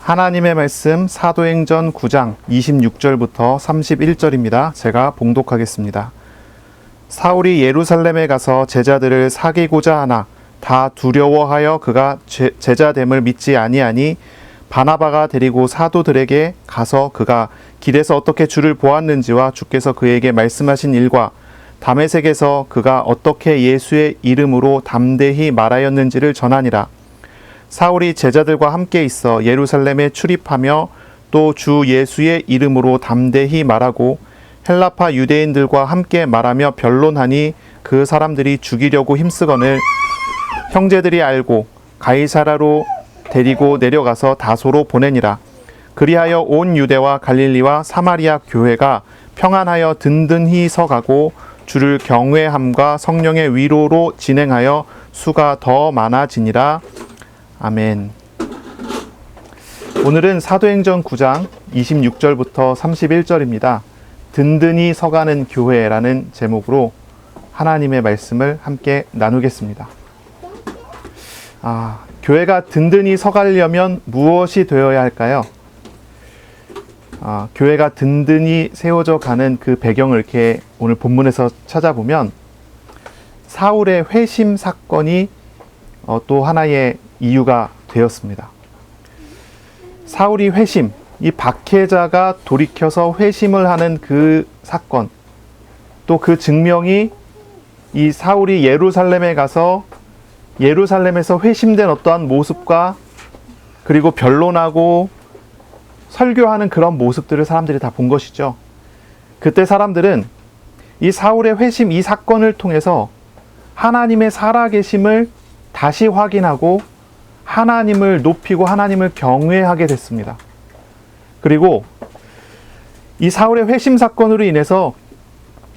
하나님의 말씀 사도행전 9장 26절부터 31절입니다. 제가 봉독하겠습니다. 사울이 예루살렘에 가서 제자들을 사귀고자 하나 다 두려워하여 그가 제자됨을 믿지 아니하니 바나바가 데리고 사도들에게 가서 그가 길에서 어떻게 주를 보았는지와 주께서 그에게 말씀하신 일과 다메섹에서 그가 어떻게 예수의 이름으로 담대히 말하였는지를 전하니라. 사울이 제자들과 함께 있어 예루살렘에 출입하며 또 주 예수의 이름으로 담대히 말하고 헬라파 유대인들과 함께 말하며 변론하니 그 사람들이 죽이려고 힘쓰거늘 형제들이 알고 가이사라로 데리고 내려가서 다소로 보내니라. 그리하여 온 유대와 갈릴리와 사마리아 교회가 평안하여 든든히 서가고 주를 경외함과 성령의 위로로 진행하여 수가 더 많아지니라. 아멘. 오늘은 사도행전 9장 26절부터 31절입니다. 든든히 서가는 교회라는 제목으로 하나님의 말씀을 함께 나누겠습니다. 교회가 든든히 서가려면 무엇이 되어야 할까요? 교회가 든든히 세워져 가는 그 배경을 이렇게 오늘 본문에서 찾아보면 사울의 회심 사건이 또 하나의 이유가 되었습니다. 사울이 회심, 이 박해자가 돌이켜서 회심을 하는 그 사건, 또 그 증명이 이 사울이 예루살렘에 가서 예루살렘에서 회심된 어떠한 모습과 그리고 변론하고 설교하는 그런 모습들을 사람들이 다 본 것이죠. 그때 사람들은 이 사울의 회심, 이 사건을 통해서 하나님의 살아계심을 다시 확인하고 하나님을 높이고 하나님을 경외하게 됐습니다. 그리고 이 사울의 회심 사건으로 인해서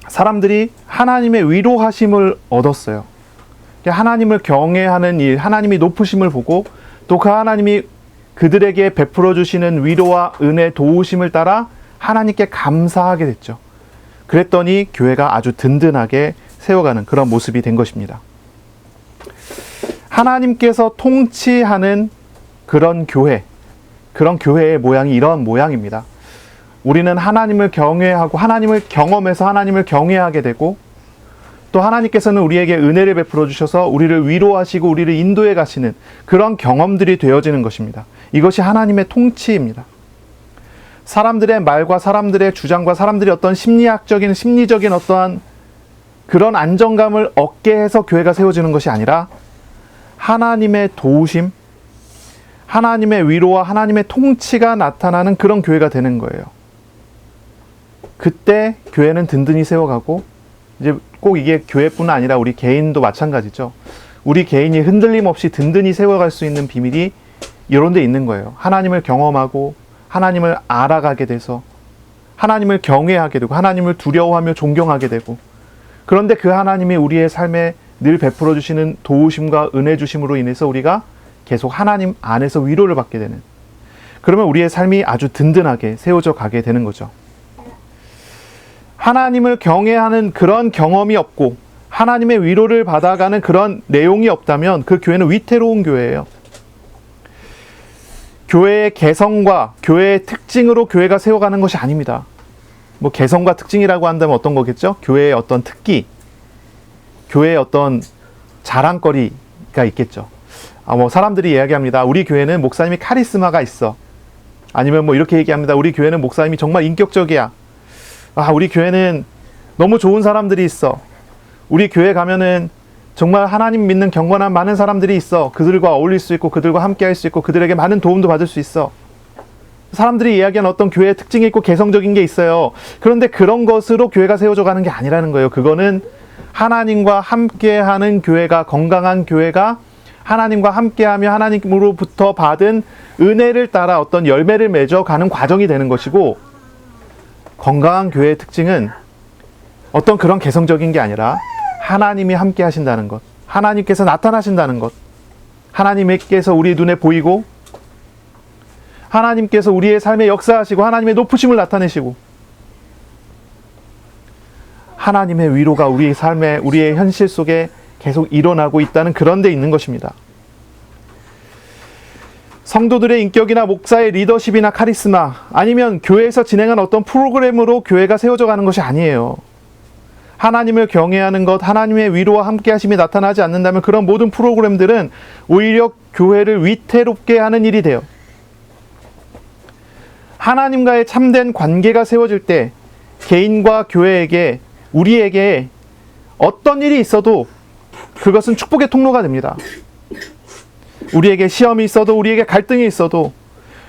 사람들이 하나님의 위로하심을 얻었어요. 하나님을 경외하는 일, 하나님이 높으심을 보고 또 그 하나님이 그들에게 베풀어 주시는 위로와 은혜, 도우심을 따라 하나님께 감사하게 됐죠. 그랬더니 교회가 아주 든든하게 세워가는 그런 모습이 된 것입니다. 하나님께서 통치하는 그런 교회의 모양이 이런 모양입니다. 우리는 하나님을 경외하고 하나님을 경험해서 하나님을 경외하게 되고 또 하나님께서는 우리에게 은혜를 베풀어 주셔서 우리를 위로하시고 우리를 인도해 가시는 그런 경험들이 되어지는 것입니다. 이것이 하나님의 통치입니다. 사람들의 말과 사람들의 주장과 사람들이 어떤 심리적인 어떠한 그런 안정감을 얻게 해서 교회가 세워지는 것이 아니라 하나님의 도우심, 하나님의 위로와 하나님의 통치가 나타나는 그런 교회가 되는 거예요. 그때 교회는 든든히 세워가고 이제 꼭 이게 교회뿐 아니라 우리 개인도 마찬가지죠. 우리 개인이 흔들림 없이 든든히 세워갈 수 있는 비밀이 이런 데 있는 거예요. 하나님을 경험하고 하나님을 알아가게 돼서 하나님을 경외하게 되고 하나님을 두려워하며 존경하게 되고 그런데 그 하나님이 우리의 삶에 늘 베풀어 주시는 도우심과 은혜 주심으로 인해서 우리가 계속 하나님 안에서 위로를 받게 되는 그러면 우리의 삶이 아주 든든하게 세워져 가게 되는 거죠. 하나님을 경외하는 그런 경험이 없고 하나님의 위로를 받아가는 그런 내용이 없다면 그 교회는 위태로운 교회예요. 교회의 개성과 교회의 특징으로 교회가 세워가는 것이 아닙니다. 뭐 개성과 특징이라고 한다면 어떤 거겠죠? 교회의 어떤 특기, 교회의 어떤 자랑거리가 있겠죠. 뭐 사람들이 이야기합니다. 우리 교회는 목사님이 카리스마가 있어. 아니면 뭐 이렇게 얘기합니다. 우리 교회는 목사님이 정말 인격적이야. 우리 교회는 너무 좋은 사람들이 있어. 우리 교회 가면은 정말 하나님 믿는 경건한 많은 사람들이 있어. 그들과 어울릴 수 있고 그들과 함께 할 수 있고 그들에게 많은 도움도 받을 수 있어. 사람들이 이야기하는 어떤 교회의 특징이 있고 개성적인 게 있어요. 그런데 그런 것으로 교회가 세워져 가는 게 아니라는 거예요. 그거는 하나님과 함께하는 교회가, 건강한 교회가 하나님과 함께하며 하나님으로부터 받은 은혜를 따라 어떤 열매를 맺어가는 과정이 되는 것이고, 건강한 교회의 특징은 어떤 그런 개성적인 게 아니라 하나님이 함께 하신다는 것, 하나님께서 나타나신다는 것, 하나님께서 우리 눈에 보이고 하나님께서 우리의 삶에 역사하시고 하나님의 높으심을 나타내시고 하나님의 위로가 우리의 삶에, 우리의 현실 속에 계속 일어나고 있다는 그런 데 있는 것입니다. 성도들의 인격이나 목사의 리더십이나 카리스마, 아니면 교회에서 진행한 어떤 프로그램으로 교회가 세워져 가는 것이 아니에요. 하나님을 경외하는 것, 하나님의 위로와 함께 하심이 나타나지 않는다면 그런 모든 프로그램들은 오히려 교회를 위태롭게 하는 일이 돼요. 하나님과의 참된 관계가 세워질 때 개인과 교회에게, 우리에게 어떤 일이 있어도 그것은 축복의 통로가 됩니다. 우리에게 시험이 있어도, 우리에게 갈등이 있어도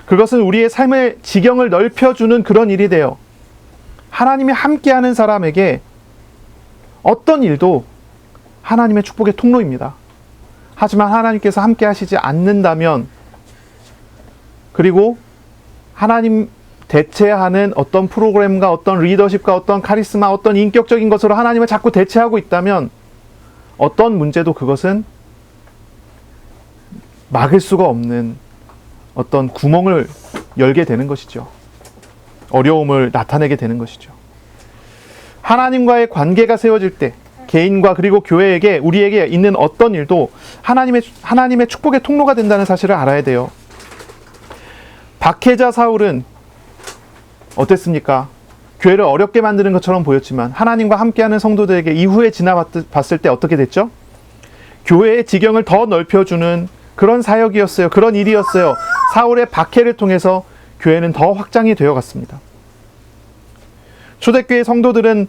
그것은 우리의 삶의 지경을 넓혀주는 그런 일이 돼요. 하나님이 함께하는 사람에게 어떤 일도 하나님의 축복의 통로입니다. 하지만 하나님께서 함께 하시지 않는다면, 그리고 하나님 대체하는 어떤 프로그램과 어떤 리더십과 어떤 카리스마, 어떤 인격적인 것으로 하나님을 자꾸 대체하고 있다면 어떤 문제도 그것은 막을 수가 없는 어떤 구멍을 열게 되는 것이죠. 어려움을 나타내게 되는 것이죠. 하나님과의 관계가 세워질 때 개인과 그리고 교회에게, 우리에게 있는 어떤 일도 하나님의 축복의 통로가 된다는 사실을 알아야 돼요. 박해자 사울은 어땠습니까? 교회를 어렵게 만드는 것처럼 보였지만 하나님과 함께하는 성도들에게 이후에 지나봤을 때 어떻게 됐죠? 교회의 지경을 더 넓혀주는 그런 사역이었어요. 그런 일이었어요. 사울의 박해를 통해서 교회는 더 확장이 되어 갔습니다. 초대교회 성도들은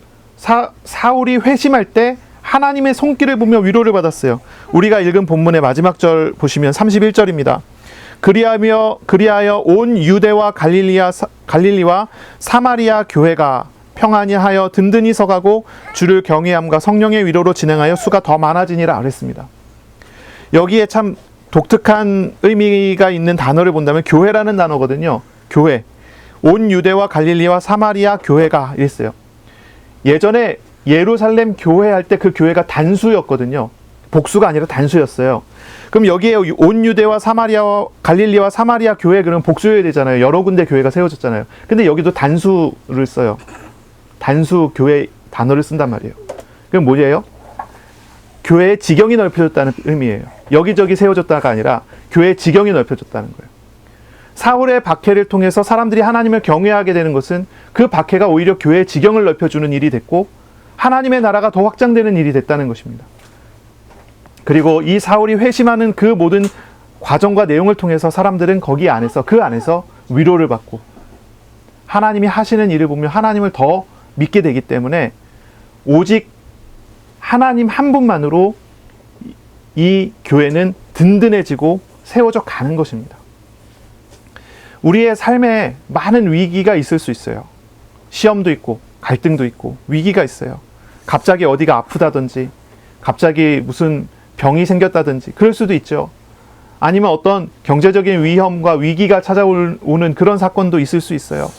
사울이 회심할 때 하나님의 손길을 보며 위로를 받았어요. 우리가 읽은 본문의 마지막 절 보시면 31절입니다. 그리하여 온 유대와 갈릴리와 사마리아 교회가 평안히 하여 든든히 서가고 주를 경외함과 성령의 위로로 진행하여 수가 더 많아지니라 그랬습니다. 여기에 참 독특한 의미가 있는 단어를 본다면 교회라는 단어거든요. 교회. 온 유대와 갈릴리와 사마리아 교회가 이랬어요. 예전에 예루살렘 교회 할 때 그 교회가 단수였거든요. 복수가 아니라 단수였어요. 그럼 여기에 온 유대와 갈릴리와 사마리아 교회, 그러면 복수여야 되잖아요. 여러 군데 교회가 세워졌잖아요. 근데 여기도 단수를 써요. 단수 교회 단어를 쓴단 말이에요. 그럼 뭐예요? 교회의 지경이 넓혀졌다는 의미예요. 여기저기 세워졌다가 아니라 교회의 지경이 넓혀졌다는 거예요. 사울의 박해를 통해서 사람들이 하나님을 경외하게 되는 것은 그 박해가 오히려 교회의 지경을 넓혀주는 일이 됐고 하나님의 나라가 더 확장되는 일이 됐다는 것입니다. 그리고 이 사울이 회심하는 그 모든 과정과 내용을 통해서 사람들은 거기 안에서, 그 안에서 위로를 받고 하나님이 하시는 일을 보며 하나님을 더 믿게 되기 때문에 오직 하나님 한 분만으로 이 교회는 든든해지고 세워져 가는 것입니다. 우리의 삶에 많은 위기가 있을 수 있어요. 시험도 있고 갈등도 있고 위기가 있어요. 갑자기 어디가 아프다든지 갑자기 무슨 병이 생겼다든지 그럴 수도 있죠. 아니면 어떤 경제적인 위험과 위기가 찾아오는 그런 사건도 있을 수 있어요.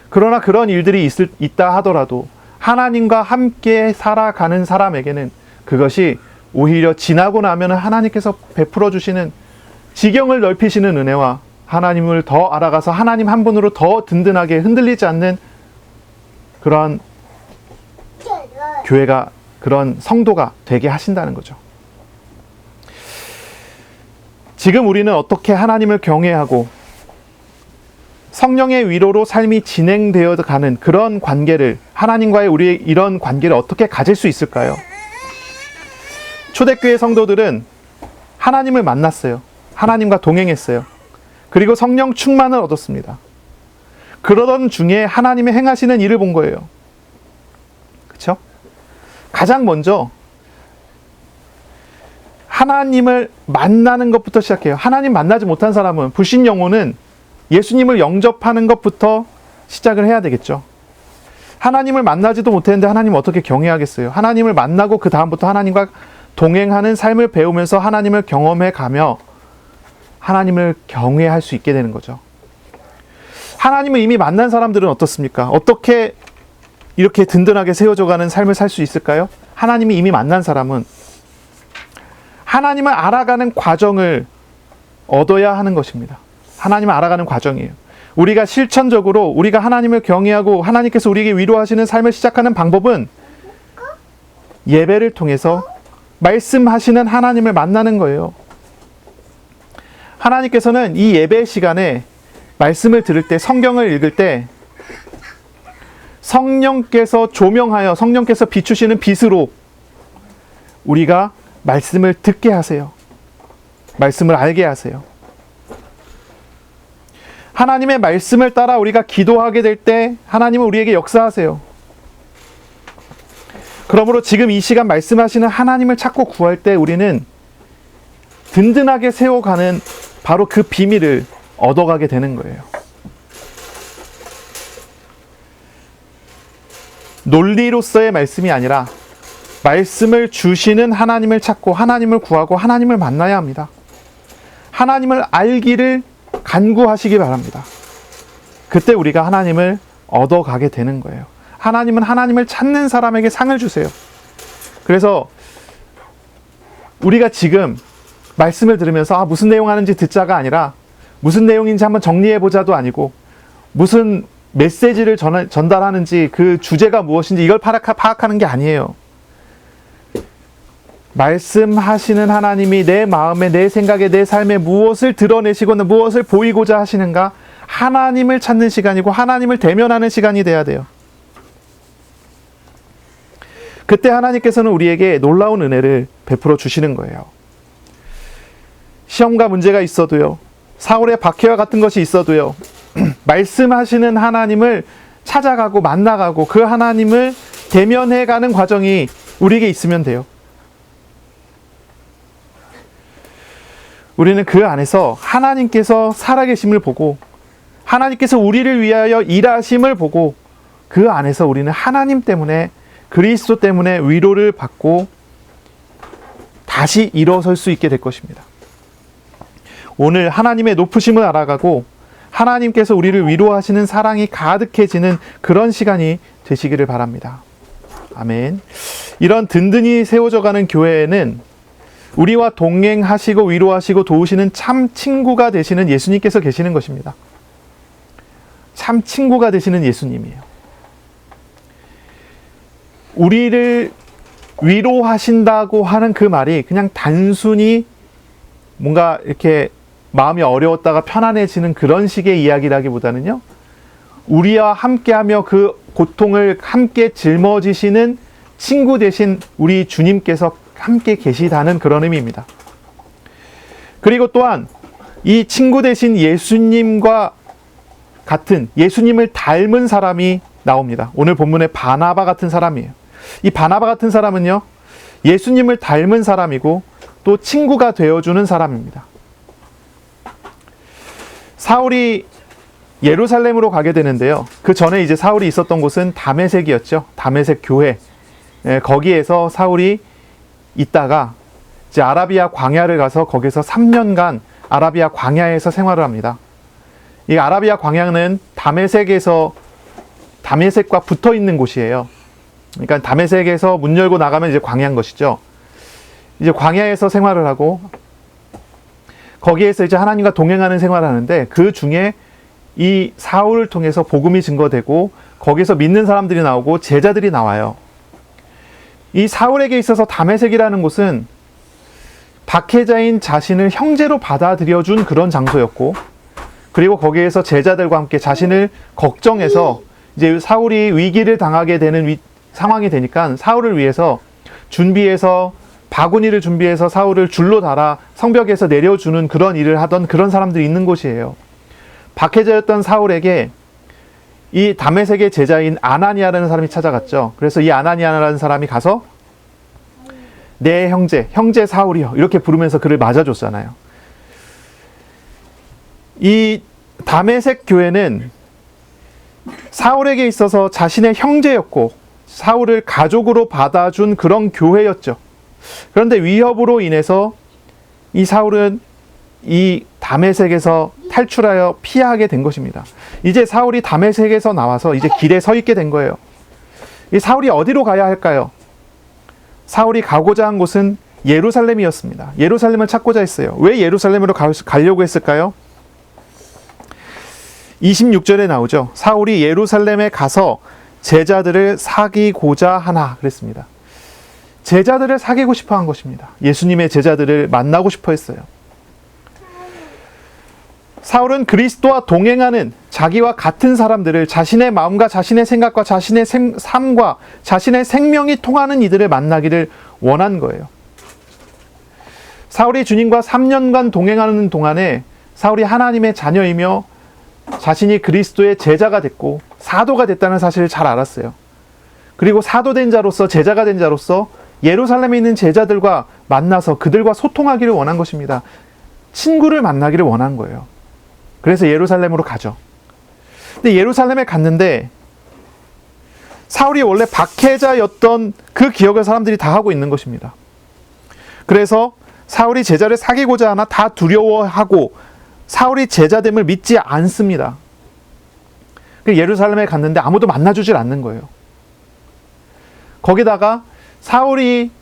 그러나 그런 일들이 있다 하더라도 하나님과 함께 살아가는 사람에게는 그것이 오히려 지나고 나면 하나님께서 베풀어 주시는 지경을 넓히시는 은혜와 하나님을 더 알아가서 하나님 한 분으로 더 든든하게 흔들리지 않는 그런 교회가, 그런 성도가 되게 하신다는 거죠. 지금 우리는 어떻게 하나님을 경외하고 성령의 위로로 삶이 진행되어 가는 그런 관계를, 하나님과의 우리의 이런 관계를 어떻게 가질 수 있을까요? 초대교회 성도들은 하나님을 만났어요. 하나님과 동행했어요. 그리고 성령 충만을 얻었습니다. 그러던 중에 하나님의 행하시는 일을 본 거예요. 그렇죠? 가장 먼저 하나님을 만나는 것부터 시작해요. 하나님 만나지 못한 사람은, 불신 영혼은 예수님을 영접하는 것부터 시작을 해야 되겠죠. 하나님을 만나지도 못했는데 하나님을 어떻게 경외하겠어요? 하나님을 만나고 그 다음부터 하나님과 동행하는 삶을 배우면서 하나님을 경험해 가며 하나님을 경외할 수 있게 되는 거죠. 하나님을 이미 만난 사람들은 어떻습니까? 어떻게 이렇게 든든하게 세워져가는 삶을 살 수 있을까요? 하나님이 이미 만난 사람은 하나님을 알아가는 과정을 얻어야 하는 것입니다. 하나님을 알아가는 과정이에요. 우리가 실천적으로 우리가 하나님을 경외하고 하나님께서 우리에게 위로하시는 삶을 시작하는 방법은 예배를 통해서 말씀하시는 하나님을 만나는 거예요. 하나님께서는 이 예배 시간에 말씀을 들을 때, 성경을 읽을 때 성령께서 조명하여, 성령께서 비추시는 빛으로 우리가 말씀을 듣게 하세요. 말씀을 알게 하세요. 하나님의 말씀을 따라 우리가 기도하게 될 때 하나님은 우리에게 역사하세요. 그러므로 지금 이 시간 말씀하시는 하나님을 찾고 구할 때 우리는 든든하게 세워가는 바로 그 비밀을 얻어가게 되는 거예요. 논리로서의 말씀이 아니라 말씀을 주시는 하나님을 찾고 하나님을 구하고 하나님을 만나야 합니다. 하나님을 알기를 간구하시기 바랍니다. 그때 우리가 하나님을 얻어가게 되는 거예요. 하나님은 하나님을 찾는 사람에게 상을 주세요. 그래서 우리가 지금 말씀을 들으면서 무슨 내용 하는지 듣자가 아니라 무슨 내용인지 한번 정리해보자도 아니고 무슨 메시지를 전달하는지 그 주제가 무엇인지 이걸 파악하는 게 아니에요. 말씀하시는 하나님이 내 마음에, 내 생각에, 내 삶에 무엇을 드러내시거나 무엇을 보이고자 하시는가, 하나님을 찾는 시간이고 하나님을 대면하는 시간이 돼야 돼요. 그때 하나님께서는 우리에게 놀라운 은혜를 베풀어 주시는 거예요. 시험과 문제가 있어도요, 사울의 박해와 같은 것이 있어도요, 말씀하시는 하나님을 찾아가고 만나가고 그 하나님을 대면해가는 과정이 우리에게 있으면 돼요. 우리는 그 안에서 하나님께서 살아계심을 보고 하나님께서 우리를 위하여 일하심을 보고 그 안에서 우리는 하나님 때문에, 그리스도 때문에 위로를 받고 다시 일어설 수 있게 될 것입니다. 오늘 하나님의 높으심을 알아가고 하나님께서 우리를 위로하시는 사랑이 가득해지는 그런 시간이 되시기를 바랍니다. 아멘. 이런 든든히 세워져가는 교회에는 우리와 동행하시고 위로하시고 도우시는 참 친구가 되시는 예수님께서 계시는 것입니다. 참 친구가 되시는 예수님이에요. 우리를 위로하신다고 하는 그 말이 그냥 단순히 뭔가 이렇게 마음이 어려웠다가 편안해지는 그런 식의 이야기라기보다는요, 우리와 함께하며 그 고통을 함께 짊어지시는 친구 되신 우리 주님께서 함께 계시다는 그런 의미입니다. 그리고 또한 이 친구 되신 예수님과 같은, 예수님을 닮은 사람이 나옵니다. 오늘 본문에 바나바 같은 사람이에요. 이 바나바 같은 사람은요, 예수님을 닮은 사람이고 또 친구가 되어주는 사람입니다. 사울이 예루살렘으로 가게 되는데요, 그 전에 이제 사울이 있었던 곳은 다메섹이었죠. 다메섹 교회. 거기에서 사울이 있다가 이제 아라비아 광야를 가서 거기서 3년간 아라비아 광야에서 생활을 합니다. 이 아라비아 광야는 다메섹과 붙어 있는 곳이에요. 그러니까 다메섹에서 문 열고 나가면 이제 광야인 것이죠. 이제 광야에서 생활을 하고 거기에서 이제 하나님과 동행하는 생활을 하는데, 그 중에 이 사울을 통해서 복음이 증거되고 거기서 믿는 사람들이 나오고 제자들이 나와요. 이 사울에게 있어서 다메섹이라는 곳은 박해자인 자신을 형제로 받아들여준 그런 장소였고, 그리고 거기에서 제자들과 함께 자신을 걱정해서 이제 사울이 위기를 당하게 되는 상황이 되니까 사울을 위해서 준비해서 바구니를 준비해서 사울을 줄로 달아 성벽에서 내려주는 그런 일을 하던 그런 사람들이 있는 곳이에요. 박해자였던 사울에게 이 다메섹의 제자인 아나니아라는 사람이 찾아갔죠. 그래서 이 아나니아라는 사람이 가서 내 형제 사울이요, 이렇게 부르면서 그를 맞아줬잖아요. 이 다메섹 교회는 사울에게 있어서 자신의 형제였고 사울을 가족으로 받아준 그런 교회였죠. 그런데 위협으로 인해서 이 사울은 이 다메섹에서 탈출하여 피하게 된 것입니다. 이제 사울이 다메섹에서 나와서 이제 길에 서 있게 된 거예요. 이 사울이 어디로 가야 할까요? 사울이 가고자 한 곳은 예루살렘이었습니다. 예루살렘을 찾고자 했어요. 왜 예루살렘으로 가려고 했을까요? 26절에 나오죠. 사울이 예루살렘에 가서 제자들을 사귀고자 하나 그랬습니다. 제자들을 사귀고 싶어 한 것입니다. 예수님의 제자들을 만나고 싶어 했어요. 사울은 그리스도와 동행하는 자기와 같은 사람들을, 자신의 마음과 자신의 생각과 자신의 삶과 자신의 생명이 통하는 이들을 만나기를 원한 거예요. 사울이 주님과 3년간 동행하는 동안에 사울이 하나님의 자녀이며 자신이 그리스도의 제자가 됐고 사도가 됐다는 사실을 잘 알았어요. 그리고 사도된 자로서, 제자가 된 자로서 예루살렘에 있는 제자들과 만나서 그들과 소통하기를 원한 것입니다. 친구를 만나기를 원한 거예요. 그래서 예루살렘으로 가죠. 근데 예루살렘에 갔는데 사울이 원래 박해자였던 그 기억을 사람들이 다 하고 있는 것입니다. 그래서 사울이 제자를 사귀고자 하나 다 두려워하고 사울이 제자됨을 믿지 않습니다. 예루살렘에 갔는데 아무도 만나주질 않는 거예요. 거기다가 사울이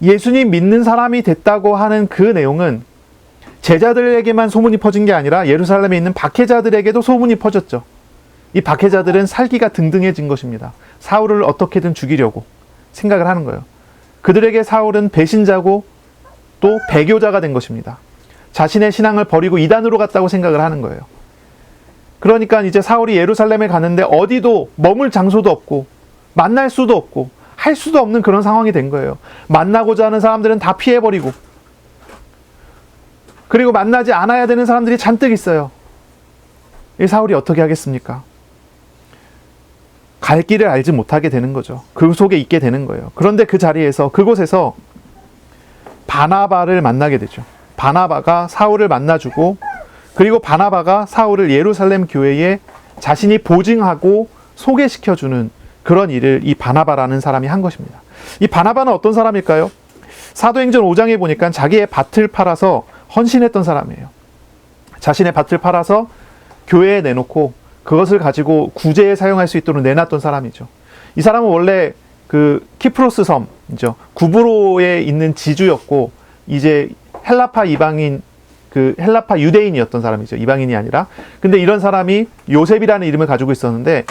예수님 믿는 사람이 됐다고 하는 그 내용은 제자들에게만 소문이 퍼진 게 아니라 예루살렘에 있는 박해자들에게도 소문이 퍼졌죠. 이 박해자들은 살기가 등등해진 것입니다. 사울을 어떻게든 죽이려고 생각을 하는 거예요. 그들에게 사울은 배신자고 또 배교자가 된 것입니다. 자신의 신앙을 버리고 이단으로 갔다고 생각을 하는 거예요. 그러니까 이제 사울이 예루살렘에 가는데 어디도 머물 장소도 없고 만날 수도 없고 할 수도 없는 그런 상황이 된 거예요. 만나고자 하는 사람들은 다 피해버리고, 그리고 만나지 않아야 되는 사람들이 잔뜩 있어요. 이 사울이 어떻게 하겠습니까? 갈 길을 알지 못하게 되는 거죠. 그 속에 있게 되는 거예요. 그런데 그 자리에서, 그곳에서 바나바를 만나게 되죠. 바나바가 사울을 만나주고, 그리고 바나바가 사울을 예루살렘 교회에 자신이 보증하고 소개시켜주는 그런 일을 이 바나바라는 사람이 한 것입니다. 이 바나바는 어떤 사람일까요? 사도행전 5장에 보니까 자기의 밭을 팔아서 헌신했던 사람이에요. 자신의 밭을 팔아서 교회에 내놓고 그것을 가지고 구제에 사용할 수 있도록 내놨던 사람이죠. 이 사람은 원래 그 키프로스 섬이죠. 구브로에 있는 지주였고, 이제 헬라파 이방인, 그 헬라파 유대인이었던 사람이죠. 이방인이 아니라. 근데 이런 사람이 요셉이라는 이름을 가지고 있었는데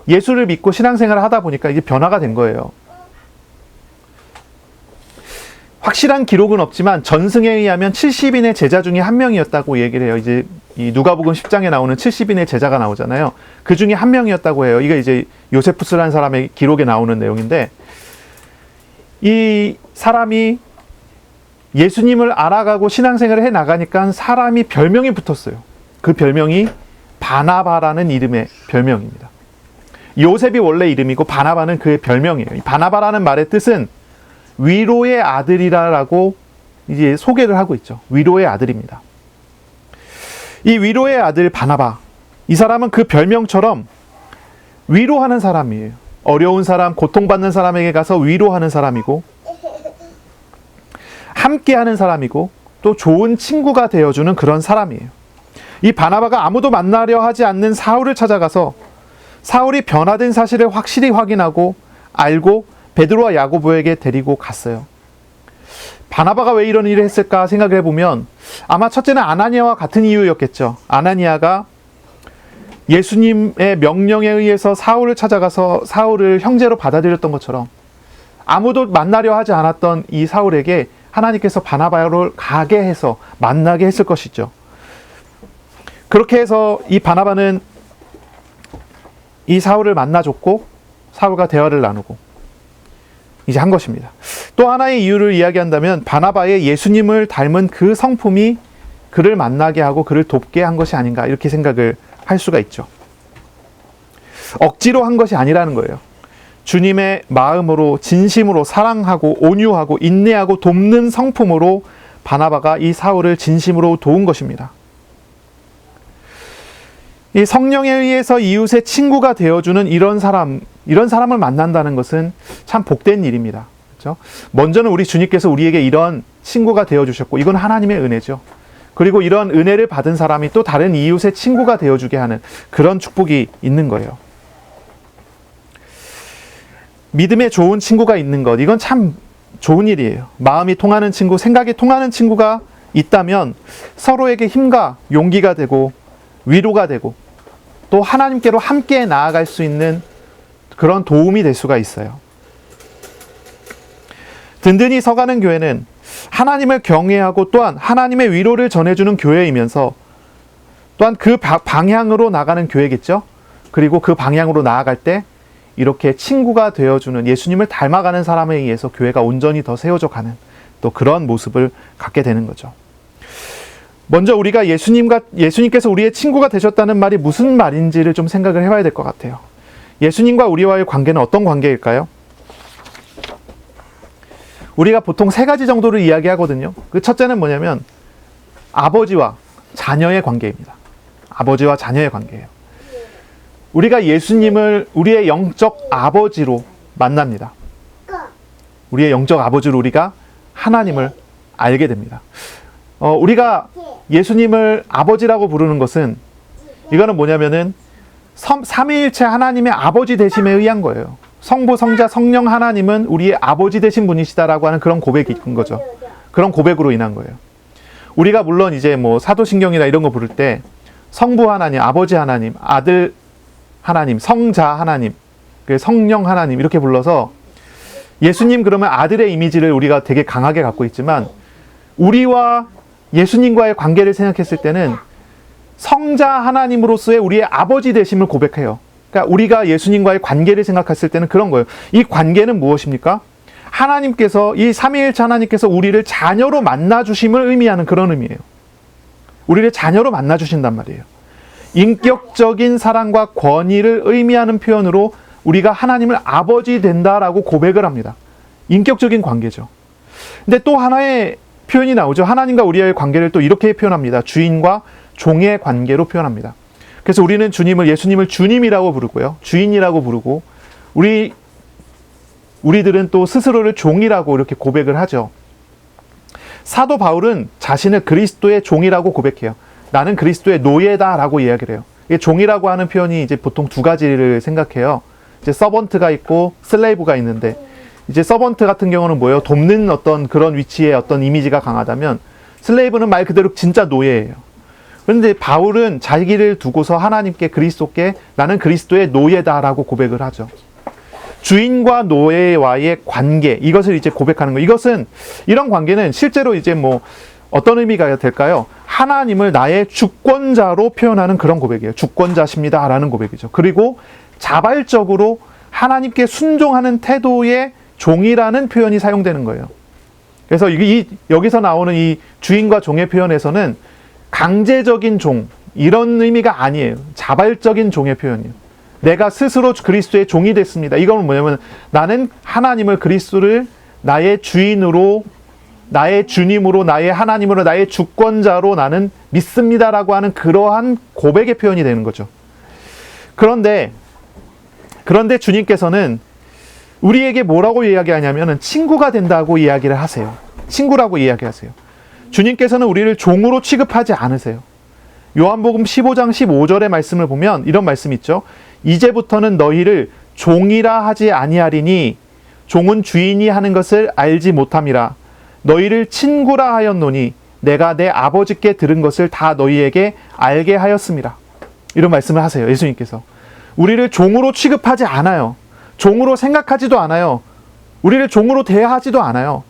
예수를 믿고 신앙생활을 하다 보니까 이게 변화가 된 거예요. 확실한 기록은 없지만 전승에 의하면 70인의 제자 중에 한 명이었다고 얘기를 해요. 이제 이 누가복음 10장에 나오는 70인의 제자가 나오잖아요. 그 중에 한 명이었다고 해요. 이게 이제 요세푸스라는 사람의 기록에 나오는 내용인데, 이 사람이 예수님을 알아가고 신앙생활을 해 나가니까 사람이 별명이 붙었어요. 그 별명이 바나바라는 이름의 별명입니다. 요셉이 원래 이름이고 바나바는 그의 별명이에요. 이 바나바라는 말의 뜻은 위로의 아들이라고 이제 소개를 하고 있죠. 위로의 아들입니다. 이 위로의 아들 바나바, 이 사람은 그 별명처럼 위로하는 사람이에요. 어려운 사람, 고통받는 사람에게 가서 위로하는 사람이고, 함께하는 사람이고, 또 좋은 친구가 되어주는 그런 사람이에요. 이 바나바가 아무도 만나려 하지 않는 사울을 찾아가서 사울이 변화된 사실을 확실히 확인하고 알고 베드로와 야고보에게 데리고 갔어요. 바나바가 왜 이런 일을 했을까 생각을 해보면 아마 첫째는 아나니아와 같은 이유였겠죠. 아나니아가 예수님의 명령에 의해서 사울을 찾아가서 사울을 형제로 받아들였던 것처럼 아무도 만나려 하지 않았던 이 사울에게 하나님께서 바나바를 가게 해서 만나게 했을 것이죠. 그렇게 해서 이 바나바는 이 사울을 만나줬고 사울과 대화를 나누고 이제 한 것입니다. 또 하나의 이유를 이야기한다면 바나바의 예수님을 닮은 그 성품이 그를 만나게 하고 그를 돕게 한 것이 아닌가, 이렇게 생각을 할 수가 있죠. 억지로 한 것이 아니라는 거예요. 주님의 마음으로, 진심으로 사랑하고 온유하고 인내하고 돕는 성품으로 바나바가 이 사울을 진심으로 도운 것입니다. 이 성령에 의해서 이웃의 친구가 되어주는 이런 사람을 만난다는 것은 참 복된 일입니다. 그렇죠? 먼저는 우리 주님께서 우리에게 이런 친구가 되어주셨고, 이건 하나님의 은혜죠. 그리고 이런 은혜를 받은 사람이 또 다른 이웃의 친구가 되어주게 하는 그런 축복이 있는 거예요. 믿음에 좋은 친구가 있는 것, 이건 참 좋은 일이에요. 마음이 통하는 친구, 생각이 통하는 친구가 있다면 서로에게 힘과 용기가 되고 위로가 되고 또 하나님께로 함께 나아갈 수 있는 그런 도움이 될 수가 있어요. 든든히 서가는 교회는 하나님을 경외하고 또한 하나님의 위로를 전해주는 교회이면서 또한 그 방향으로 나가는 교회겠죠. 그리고 그 방향으로 나아갈 때 이렇게 친구가 되어주는, 예수님을 닮아가는 사람에 의해서 교회가 온전히 더 세워져 가는 또 그런 모습을 갖게 되는 거죠. 먼저 우리가 예수님께서 우리의 친구가 되셨다는 말이 무슨 말인지를 좀 생각을 해봐야 될 것 같아요. 예수님과 우리와의 관계는 어떤 관계일까요? 우리가 보통 세 가지 정도를 이야기하거든요. 그 첫째는 뭐냐면 아버지와 자녀의 관계입니다. 아버지와 자녀의 관계예요. 우리가 예수님을 우리의 영적 아버지로 만납니다. 우리의 영적 아버지로 우리가 하나님을 알게 됩니다. 우리가 예수님을 아버지라고 부르는 것은, 이거는 뭐냐면은 삼위일체 하나님의 아버지 되심에 의한 거예요. 성부, 성자, 성령 하나님은 우리의 아버지 되신 분이시다라고 하는 그런 고백이 있는 거죠. 그런 고백으로 인한 거예요. 우리가 물론 이제 뭐 사도신경이나 이런 거 부를 때 성부 하나님, 아버지 하나님, 아들 하나님, 성자 하나님, 성령 하나님 이렇게 불러서, 예수님 그러면 아들의 이미지를 우리가 되게 강하게 갖고 있지만, 우리와 예수님과의 관계를 생각했을 때는 성자 하나님으로서의 우리의 아버지 되심을 고백해요. 그러니까 우리가 예수님과의 관계를 생각했을 때는 그런 거예요. 이 관계는 무엇입니까? 하나님께서, 이 삼위일체 하나님께서 우리를 자녀로 만나주심을 의미하는 그런 의미예요. 우리를 자녀로 만나주신단 말이에요. 인격적인 사랑과 권위를 의미하는 표현으로 우리가 하나님을 아버지 된다라고 고백을 합니다. 인격적인 관계죠. 근데 또 하나의 표현이 나오죠. 하나님과 우리의 관계를 또 이렇게 표현합니다. 주인과 종의 관계로 표현합니다. 그래서 우리는 예수님을 주님이라고 부르고요. 주인이라고 부르고, 우리들은 또 스스로를 종이라고 이렇게 고백을 하죠. 사도 바울은 자신을 그리스도의 종이라고 고백해요. 나는 그리스도의 노예다라고 이야기를 해요. 종이라고 하는 표현이 이제 보통 두 가지를 생각해요. 이제 서번트가 있고 슬레이브가 있는데, 이제 서번트 같은 경우는 뭐예요? 돕는 어떤 그런 위치에 어떤 이미지가 강하다면, 슬레이브는 말 그대로 진짜 노예예요. 그런데 바울은 자기를 두고서 하나님께, 그리스도께 나는 그리스도의 노예다라고 고백을 하죠. 주인과 노예와의 관계, 이것을 이제 고백하는 거. 이런 관계는 실제로 이제 뭐 어떤 의미가 될까요? 하나님을 나의 주권자로 표현하는 그런 고백이에요. 주권자십니다 라는 고백이죠. 그리고 자발적으로 하나님께 순종하는 태도의 종이라는 표현이 사용되는 거예요. 그래서 여기서 나오는 이 주인과 종의 표현에서는 강제적인 종, 이런 의미가 아니에요. 자발적인 종의 표현이에요. 내가 스스로 그리스도의 종이 됐습니다. 이건 뭐냐면 나는 하나님을, 그리스도를 나의 주인으로, 나의 주님으로, 나의 하나님으로, 나의 주권자로 나는 믿습니다라고 하는 그러한 고백의 표현이 되는 거죠. 그런데 주님께서는 우리에게 뭐라고 이야기하냐면 친구가 된다고 이야기를 하세요. 친구라고 이야기하세요. 주님께서는 우리를 종으로 취급하지 않으세요. 요한복음 15장 15절의 말씀을 보면 이런 말씀 있죠. 이제부터는 너희를 종이라 하지 아니하리니 종은 주인이 하는 것을 알지 못함이라. 너희를 친구라 하였노니 내가 내 아버지께 들은 것을 다 너희에게 알게 하였음이라. 이런 말씀을 하세요. 예수님께서. 우리를 종으로 취급하지 않아요. 종으로 생각하지도 않아요. 우리를 종으로 대하지도 않아요.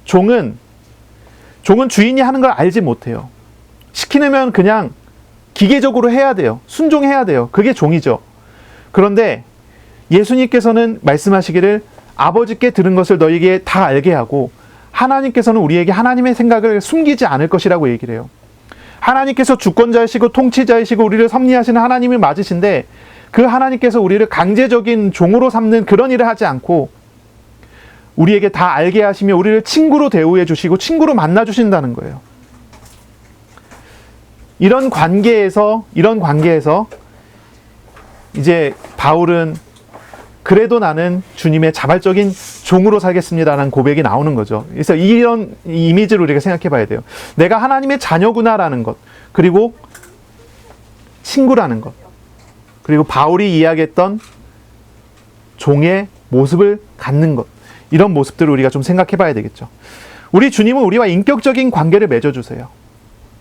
종은 주인이 하는 걸 알지 못해요. 시키면 그냥 기계적으로 해야 돼요. 순종해야 돼요. 그게 종이죠. 그런데 예수님께서는 말씀하시기를 아버지께 들은 것을 너희에게 다 알게 하고, 하나님께서는 우리에게 하나님의 생각을 숨기지 않을 것이라고 얘기를 해요. 하나님께서 주권자이시고 통치자이시고 우리를 섭리하시는 하나님이 맞으신데, 그 하나님께서 우리를 강제적인 종으로 삼는 그런 일을 하지 않고 우리에게 다 알게 하시며 우리를 친구로 대우해 주시고 친구로 만나 주신다는 거예요. 이런 관계에서 이제 바울은 그래도 나는 주님의 자발적인 종으로 살겠습니다라는 고백이 나오는 거죠. 그래서 이런 이미지를 우리가 생각해 봐야 돼요. 내가 하나님의 자녀구나라는 것, 그리고 친구라는 것, 그리고 바울이 이야기했던 종의 모습을 갖는 것, 이런 모습들을 우리가 좀 생각해 봐야 되겠죠. 우리 주님은 우리와 인격적인 관계를 맺어주세요.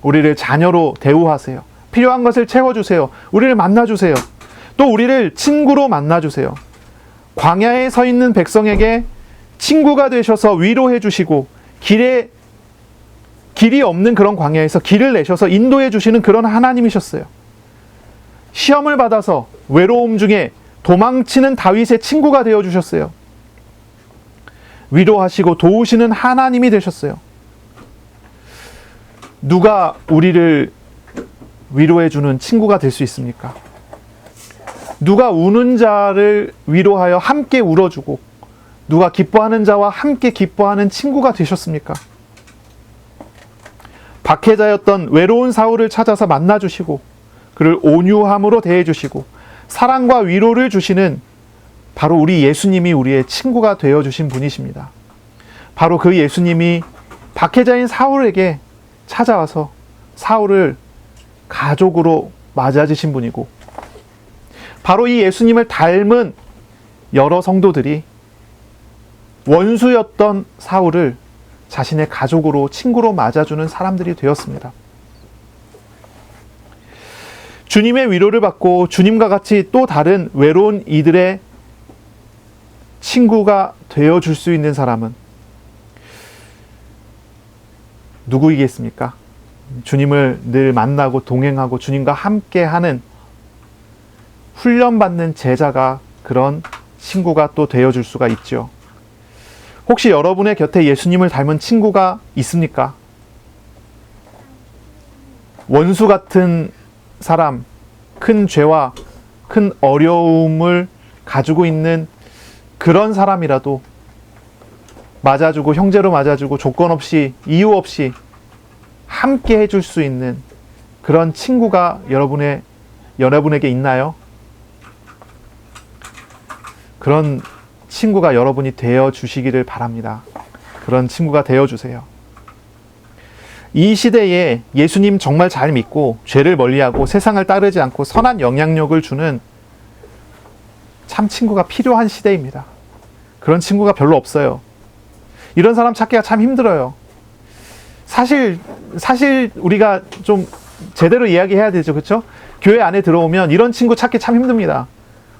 우리를 자녀로 대우하세요. 필요한 것을 채워주세요. 우리를 만나주세요. 또 우리를 친구로 만나주세요. 광야에 서 있는 백성에게 친구가 되셔서 위로해 주시고, 길에 길이 없는 그런 광야에서 길을 내셔서 인도해 주시는 그런 하나님이셨어요. 시험을 받아서 외로움 중에 도망치는 다윗의 친구가 되어 주셨어요. 위로하시고 도우시는 하나님이 되셨어요. 누가 우리를 위로해 주는 친구가 될 수 있습니까? 누가 우는 자를 위로하여 함께 울어주고 누가 기뻐하는 자와 함께 기뻐하는 친구가 되셨습니까? 박해자였던 외로운 사울을 찾아서 만나주시고 그를 온유함으로 대해주시고 사랑과 위로를 주시는 바로 우리 예수님이 우리의 친구가 되어주신 분이십니다. 바로 그 예수님이 박해자인 사울에게 찾아와서 사울을 가족으로 맞아주신 분이고 바로 이 예수님을 닮은 여러 성도들이 원수였던 사울을 자신의 가족으로 친구로 맞아주는 사람들이 되었습니다. 주님의 위로를 받고 주님과 같이 또 다른 외로운 이들의 친구가 되어줄 수 있는 사람은 누구이겠습니까? 주님을 늘 만나고 동행하고 주님과 함께하는 훈련받는 제자가 그런 친구가 또 되어줄 수가 있죠. 혹시 여러분의 곁에 예수님을 닮은 친구가 있습니까? 원수 같은 사람, 큰 죄와 큰 어려움을 가지고 있는 그런 사람이라도 맞아주고 형제로 맞아주고 조건 없이 이유 없이 함께 해줄 수 있는 그런 친구가 여러분에게 있나요? 그런 친구가 여러분이 되어 주시기를 바랍니다. 그런 친구가 되어 주세요. 이 시대에 예수님 정말 잘 믿고 죄를 멀리하고 세상을 따르지 않고 선한 영향력을 주는 참 친구가 필요한 시대입니다. 그런 친구가 별로 없어요. 이런 사람 찾기가 참 힘들어요. 사실 우리가 좀 제대로 이야기해야 되죠. 그렇죠? 교회 안에 들어오면 이런 친구 찾기 참 힘듭니다.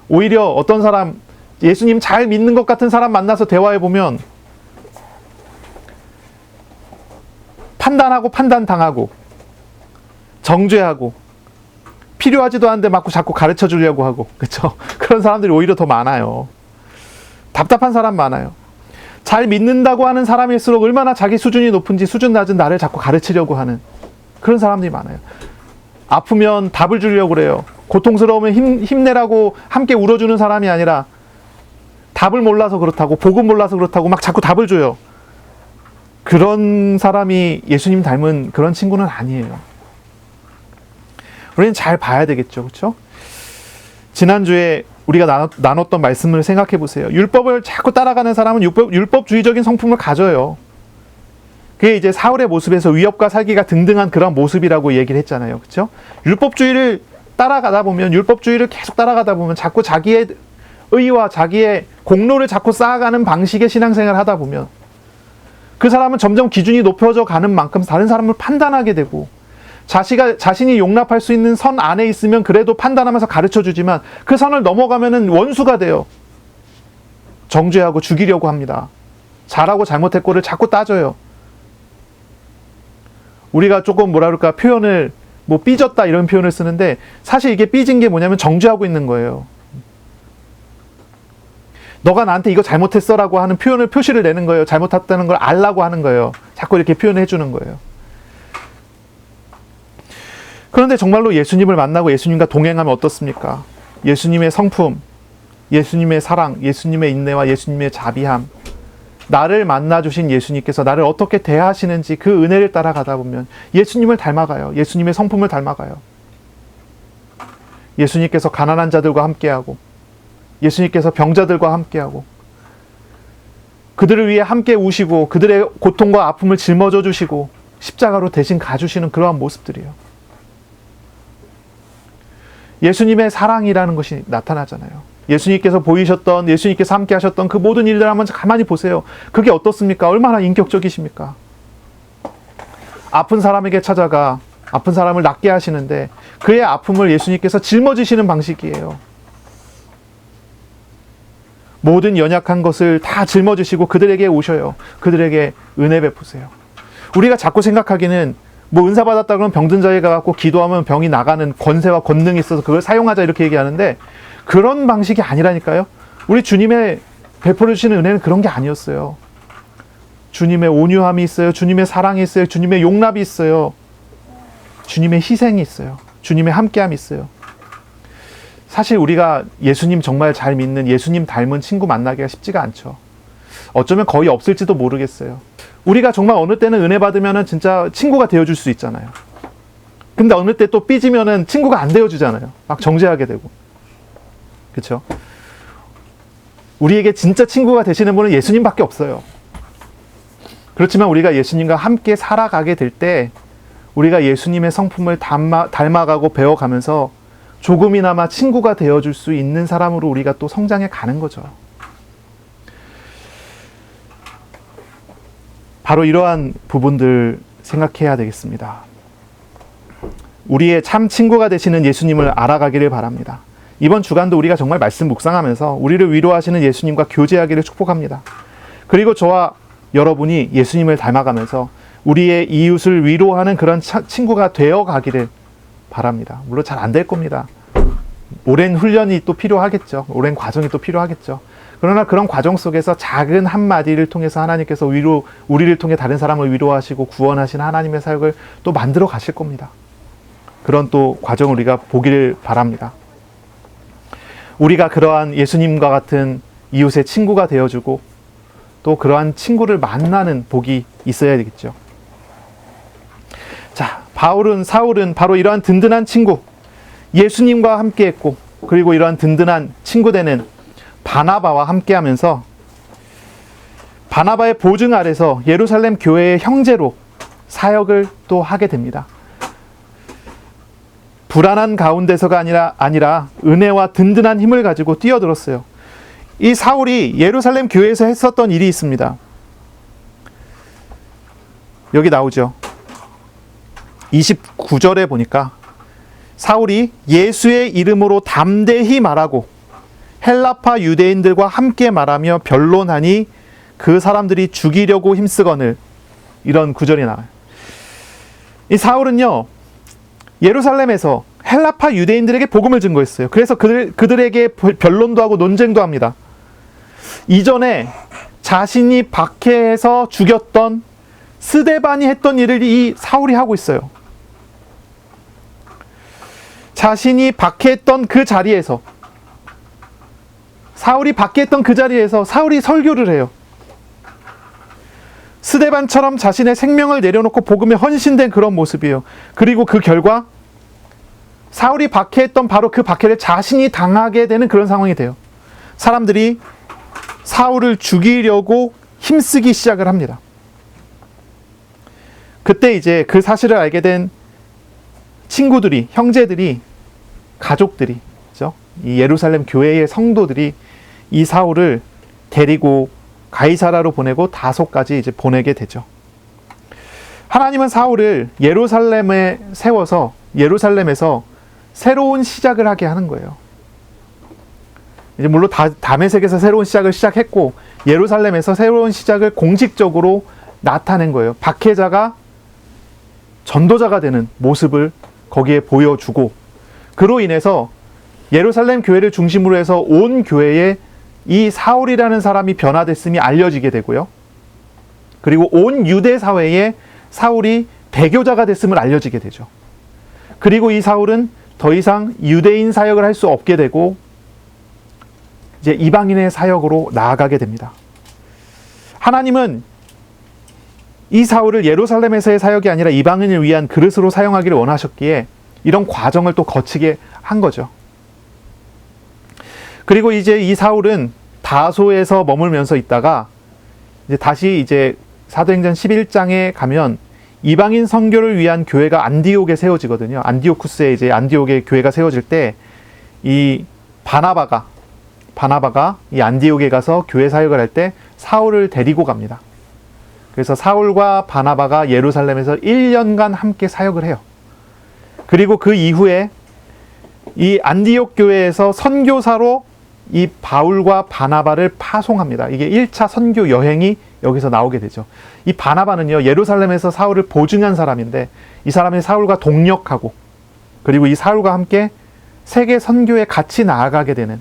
오히려 어떤 사람 예수님 잘 믿는 것 같은 사람 만나서 대화해보면 판단하고 판단당하고 정죄하고 필요하지도 않은데 막 자꾸 가르쳐 주려고 하고 그렇죠? 그런 사람들이 오히려 더 많아요. 답답한 사람 많아요. 잘 믿는다고 하는 사람일수록 얼마나 자기 수준이 높은지 수준 낮은 나를 자꾸 가르치려고 하는 그런 사람들이 많아요. 아프면 답을 주려고 그래요. 고통스러우면 힘내라고 함께 울어주는 사람이 아니라 답을 몰라서 그렇다고 복음 몰라서 그렇다고 막 자꾸 답을 줘요. 그런 사람이 예수님 닮은 그런 친구는 아니에요. 우리는 잘 봐야 되겠죠. 그렇죠? 지난주에 우리가 나눴던 말씀을 생각해 보세요. 율법을 자꾸 따라가는 사람은 율법주의적인 성품을 가져요. 그게 이제 사울의 모습에서 위협과 살기가 등등한 그런 모습이라고 얘기를 했잖아요. 그렇죠? 율법주의를 따라가다 보면 율법주의를 계속 따라가다 보면 자꾸 자기의 의와 자기의 공로를 자꾸 쌓아가는 방식의 신앙생활을 하다 보면 그 사람은 점점 기준이 높여져 가는 만큼 다른 사람을 판단하게 되고 자신이 용납할 수 있는 선 안에 있으면 그래도 판단하면서 가르쳐 주지만 그 선을 넘어가면은 원수가 돼요. 정죄하고 죽이려고 합니다. 잘하고 잘못했고를 자꾸 따져요. 우리가 조금 뭐라 그럴까 표현을 삐졌다 이런 표현을 쓰는데 사실 이게 삐진 게 뭐냐면 정죄하고 있는 거예요. 너가 나한테 이거 잘못했어라고 하는 표시를 내는 거예요. 잘못했다는 걸 알라고 하는 거예요. 자꾸 이렇게 표현해 주는 거예요. 그런데 정말로 예수님을 만나고 예수님과 동행하면 어떻습니까? 예수님의 성품, 예수님의 사랑, 예수님의 인내와 예수님의 자비함, 나를 만나주신 예수님께서 나를 어떻게 대하시는지 그 은혜를 따라가다 보면 예수님을 닮아가요. 예수님의 성품을 닮아가요. 예수님께서 가난한 자들과 함께하고 예수님께서 병자들과 함께하고 그들을 위해 함께 우시고 그들의 고통과 아픔을 짊어져 주시고 십자가로 대신 가주시는 그러한 모습들이에요. 예수님의 사랑이라는 것이 나타나잖아요. 예수님께서 보이셨던, 예수님께서 함께 하셨던 그 모든 일들 한번 가만히 보세요. 그게 어떻습니까? 얼마나 인격적이십니까? 아픈 사람에게 찾아가 아픈 사람을 낫게 하시는데 그의 아픔을 예수님께서 짊어지시는 방식이에요. 모든 연약한 것을 다 짊어지시고 그들에게 오셔요. 그들에게 은혜 베푸세요. 우리가 자꾸 생각하기는 뭐 은사 받았다 그러면 병든 자에 가갖고 기도하면 병이 나가는 권세와 권능이 있어서 그걸 사용하자 이렇게 얘기하는데 그런 방식이 아니라니까요. 우리 주님의 베풀어 주시는 은혜는 그런 게 아니었어요. 주님의 온유함이 있어요. 주님의 사랑이 있어요. 주님의 용납이 있어요. 주님의 희생이 있어요. 주님의 함께함이 있어요. 사실 우리가 예수님 정말 잘 믿는 예수님 닮은 친구 만나기가 쉽지가 않죠. 어쩌면 거의 없을지도 모르겠어요. 우리가 정말 어느 때는 은혜 받으면은 진짜 친구가 되어줄 수 있잖아요. 근데 어느 때 또 삐지면은 친구가 안 되어주잖아요. 막 정죄하게 되고. 그렇죠? 우리에게 진짜 친구가 되시는 분은 예수님밖에 없어요. 그렇지만 우리가 예수님과 함께 살아가게 될 때 우리가 예수님의 성품을 닮아가고 배워가면서 조금이나마 친구가 되어줄 수 있는 사람으로 우리가 또 성장해 가는 거죠. 바로 이러한 부분들 생각해야 되겠습니다. 우리의 참 친구가 되시는 예수님을 알아가기를 바랍니다. 이번 주간도 우리가 정말 말씀 묵상하면서 우리를 위로하시는 예수님과 교제하기를 축복합니다. 그리고 저와 여러분이 예수님을 닮아가면서 우리의 이웃을 위로하는 그런 친구가 되어가기를 바랍니다. 물론 잘 안 될 겁니다. 오랜 훈련이 또 필요하겠죠. 오랜 과정이 또 필요하겠죠. 그러나 그런 과정 속에서 작은 한마디를 통해서 하나님께서 우리를 통해 다른 사람을 위로하시고 구원하신 하나님의 사역을 또 만들어 가실 겁니다. 그런 또 과정을 우리가 보기를 바랍니다. 우리가 그러한 예수님과 같은 이웃의 친구가 되어주고 또 그러한 친구를 만나는 복이 있어야 되겠죠. 자, 사울은 바로 이러한 든든한 친구, 예수님과 함께 했고, 그리고 이러한 든든한 친구 되는 바나바와 함께 하면서 바나바의 보증 아래서 예루살렘 교회의 형제로 사역을 또 하게 됩니다. 불안한 가운데서가 아니라 은혜와 든든한 힘을 가지고 뛰어들었어요. 이 사울이 예루살렘 교회에서 했었던 일이 있습니다. 여기 나오죠. 29절에 보니까 사울이 예수의 이름으로 담대히 말하고 헬라파 유대인들과 함께 말하며 변론하니 그 사람들이 죽이려고 힘쓰거늘, 이런 구절이 나와요. 이 사울은요, 예루살렘에서 헬라파 유대인들에게 복음을 증거했어요. 그래서 그들에게 변론도 하고 논쟁도 합니다. 이전에 자신이 박해해서 죽였던 스데반이 했던 일을 이 사울이 하고 있어요. 자신이 박해했던 그 자리에서, 사울이 박해했던 그 자리에서 사울이 설교를 해요. 스데반처럼 자신의 생명을 내려놓고 복음에 헌신된 그런 모습이에요. 그리고 그 결과 사울이 박해했던 바로 그 박해를 자신이 당하게 되는 그런 상황이 돼요. 사람들이 사울을 죽이려고 힘쓰기 시작을 합니다. 그때 이제 그 사실을 알게 된 친구들이, 형제들이, 가족들이, 그죠? 이 예루살렘 교회의 성도들이 이 사울을 데리고 가이사라로 보내고 다소까지 이제 보내게 되죠. 하나님은 사울을 예루살렘에 세워서 예루살렘에서 새로운 시작을 하게 하는 거예요. 이제 물론 다메섹에서 새로운 시작을 시작했고 예루살렘에서 새로운 시작을 공식적으로 나타낸 거예요. 박해자가 전도자가 되는 모습을 거기에 보여주고, 그로 인해서 예루살렘 교회를 중심으로 해서 온 교회에 이 사울이라는 사람이 변화됐음이 알려지게 되고요. 그리고 온 유대 사회에 사울이 대교자가 됐음을 알려지게 되죠. 그리고 이 사울은 더 이상 유대인 사역을 할 수 없게 되고 이제 이방인의 사역으로 나아가게 됩니다. 하나님은 이 사울을 예루살렘에서의 사역이 아니라 이방인을 위한 그릇으로 사용하기를 원하셨기에 이런 과정을 또 거치게 한 거죠. 그리고 이제 이 사울은 다소에서 머물면서 있다가 이제 다시 이제 사도행전 11장에 가면 이방인 선교를 위한 교회가 안디옥에 세워지거든요. 안디오쿠스에 이제 안디옥에 교회가 세워질 때 이 바나바가 이 안디옥에 가서 교회 사역을 할 때 사울을 데리고 갑니다. 그래서 사울과 바나바가 예루살렘에서 1년간 함께 사역을 해요. 그리고 그 이후에 이 안디옥 교회에서 선교사로 이 바울과 바나바를 파송합니다. 이게 1차 선교 여행이 여기서 나오게 되죠. 이 바나바는요, 예루살렘에서 사울을 보증한 사람인데 이 사람이 사울과 동력하고 그리고 이 사울과 함께 세계 선교에 같이 나아가게 되는,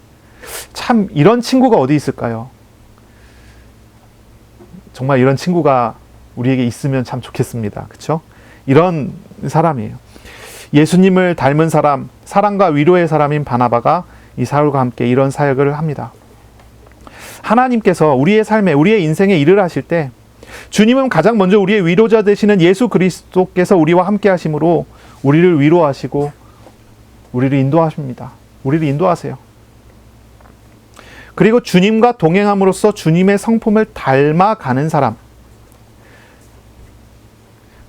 참 이런 친구가 어디 있을까요? 정말 이런 친구가 우리에게 있으면 참 좋겠습니다. 그렇죠? 이런 사람이에요. 예수님을 닮은 사람, 사랑과 위로의 사람인 바나바가 이 사울과 함께 이런 사역을 합니다. 하나님께서 우리의 삶에, 우리의 인생에 일을 하실 때 주님은 가장 먼저 우리의 위로자 되시는 예수 그리스도께서 우리와 함께 하심으로 우리를 위로하시고 우리를 인도하십니다. 우리를 인도하세요. 그리고 주님과 동행함으로써 주님의 성품을 닮아가는 사람,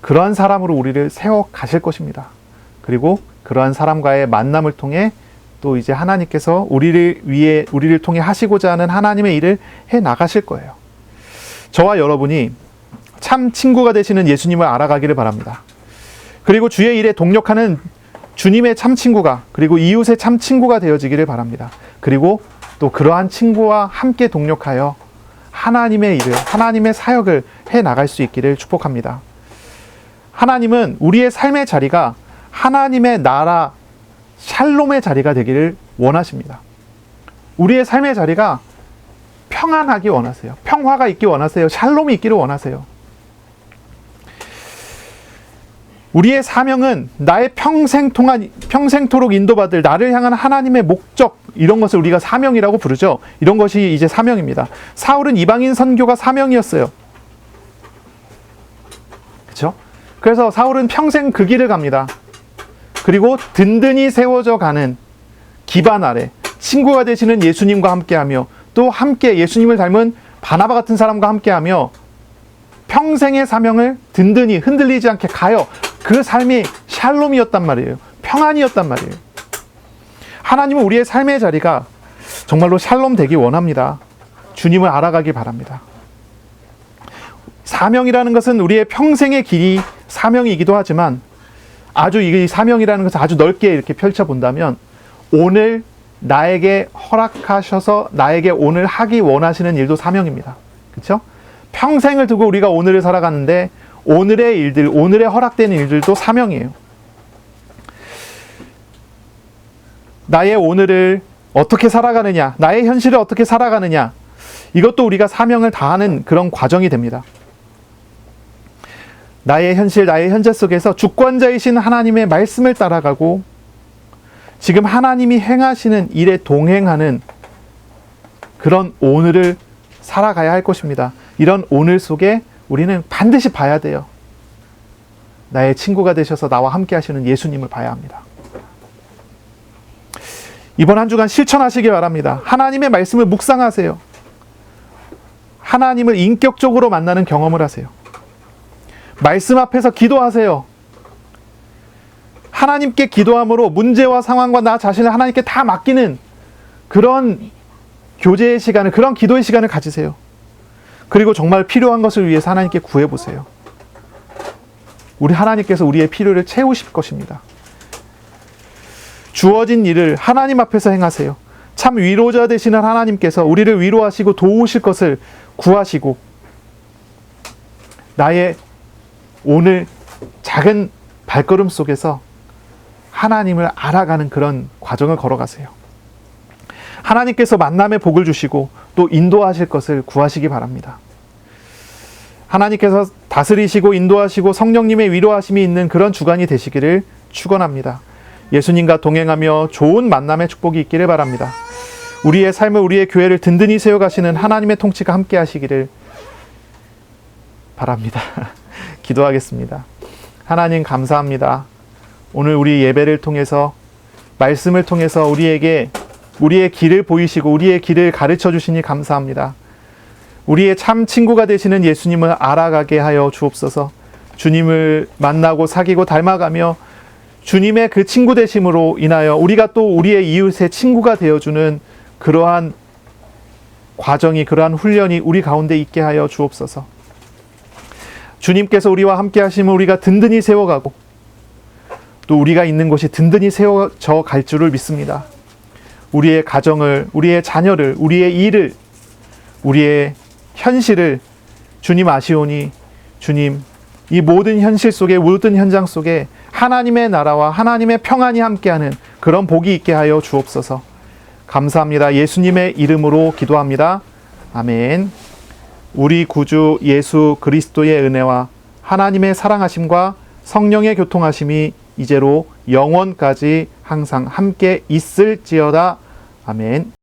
그러한 사람으로 우리를 세워 가실 것입니다. 그리고 그러한 사람과의 만남을 통해 또 이제 하나님께서 우리를 통해 하시고자 하는 하나님의 일을 해 나가실 거예요. 저와 여러분이 참 친구가 되시는 예수님을 알아가기를 바랍니다. 그리고 주의 일에 동력하는 주님의 참 친구가, 그리고 이웃의 참 친구가 되어지기를 바랍니다. 그리고 또 그러한 친구와 함께 동력하여 하나님의 일을, 하나님의 사역을 해 나갈 수 있기를 축복합니다. 하나님은 우리의 삶의 자리가 하나님의 나라 샬롬의 자리가 되기를 원하십니다. 우리의 삶의 자리가 평안하기 원하세요. 평화가 있기 원하세요. 샬롬이 있기를 원하세요. 우리의 사명은 나의 평생토록 인도받을 나를 향한 하나님의 목적, 이런 것을 우리가 사명이라고 부르죠. 이런 것이 이제 사명입니다. 사울은 이방인 선교가 사명이었어요. 그렇죠? 그래서 사울은 평생 그 길을 갑니다. 그리고 든든히 세워져 가는 기반 아래 친구가 되시는 예수님과 함께하며 또 함께 예수님을 닮은 바나바 같은 사람과 함께하며 평생의 사명을 든든히 흔들리지 않게 가요. 그 삶이 샬롬이었단 말이에요. 평안이었단 말이에요. 하나님은 우리의 삶의 자리가 정말로 샬롬 되기 원합니다. 주님을 알아가기 바랍니다. 사명이라는 것은 우리의 평생의 길이 사명이기도 하지만 아주 이 사명이라는 것을 아주 넓게 이렇게 펼쳐본다면 오늘 나에게 허락하셔서 나에게 오늘 하기 원하시는 일도 사명입니다. 그렇죠? 평생을 두고 우리가 오늘을 살아가는데 오늘의 일들, 오늘에 허락되는 일들도 사명이에요. 나의 오늘을 어떻게 살아가느냐, 나의 현실을 어떻게 살아가느냐, 이것도 우리가 사명을 다하는 그런 과정이 됩니다. 나의 현실, 나의 현재 속에서 주권자이신 하나님의 말씀을 따라가고 지금 하나님이 행하시는 일에 동행하는 그런 오늘을 살아가야 할 것입니다. 이런 오늘 속에 우리는 반드시 봐야 돼요. 나의 친구가 되셔서 나와 함께 하시는 예수님을 봐야 합니다. 이번 한 주간 실천하시기 바랍니다. 하나님의 말씀을 묵상하세요. 하나님을 인격적으로 만나는 경험을 하세요. 말씀 앞에서 기도하세요. 하나님께 기도함으로 문제와 상황과 나 자신을 하나님께 다 맡기는 그런 교제의 시간을, 그런 기도의 시간을 가지세요. 그리고 정말 필요한 것을 위해서 하나님께 구해보세요. 우리 하나님께서 우리의 필요를 채우실 것입니다. 주어진 일을 하나님 앞에서 행하세요. 참 위로자 되시는 하나님께서 우리를 위로하시고 도우실 것을 구하시고 나의 오늘 작은 발걸음 속에서 하나님을 알아가는 그런 과정을 걸어가세요. 하나님께서 만남의 복을 주시고 또 인도하실 것을 구하시기 바랍니다. 하나님께서 다스리시고 인도하시고 성령님의 위로하심이 있는 그런 주간이 되시기를 축원합니다. 예수님과 동행하며 좋은 만남의 축복이 있기를 바랍니다. 우리의 삶을, 우리의 교회를 든든히 세워가시는 하나님의 통치가 함께 하시기를 바랍니다. 기도하겠습니다. 하나님 감사합니다. 오늘 우리 예배를 통해서, 말씀을 통해서 우리에게 우리의 길을 보이시고 우리의 길을 가르쳐 주시니 감사합니다. 우리의 참 친구가 되시는 예수님을 알아가게 하여 주옵소서. 주님을 만나고 사귀고 닮아가며 주님의 그 친구 되심으로 인하여 우리가 또 우리의 이웃의 친구가 되어주는 그러한 과정이, 그러한 훈련이 우리 가운데 있게 하여 주옵소서. 주님께서 우리와 함께 하시면 우리가 든든히 세워가고 또 우리가 있는 곳이 든든히 세워져 갈 줄을 믿습니다. 우리의 가정을, 우리의 자녀를, 우리의 일을, 우리의 현실을 주님 아시오니 주님 이 모든 현실 속에 모든 현장 속에 하나님의 나라와 하나님의 평안이 함께하는 그런 복이 있게 하여 주옵소서. 감사합니다. 예수님의 이름으로 기도합니다. 아멘. 우리 구주 예수 그리스도의 은혜와 하나님의 사랑하심과 성령의 교통하심이 이제로 영원까지 항상 함께 있을지어다. 아멘.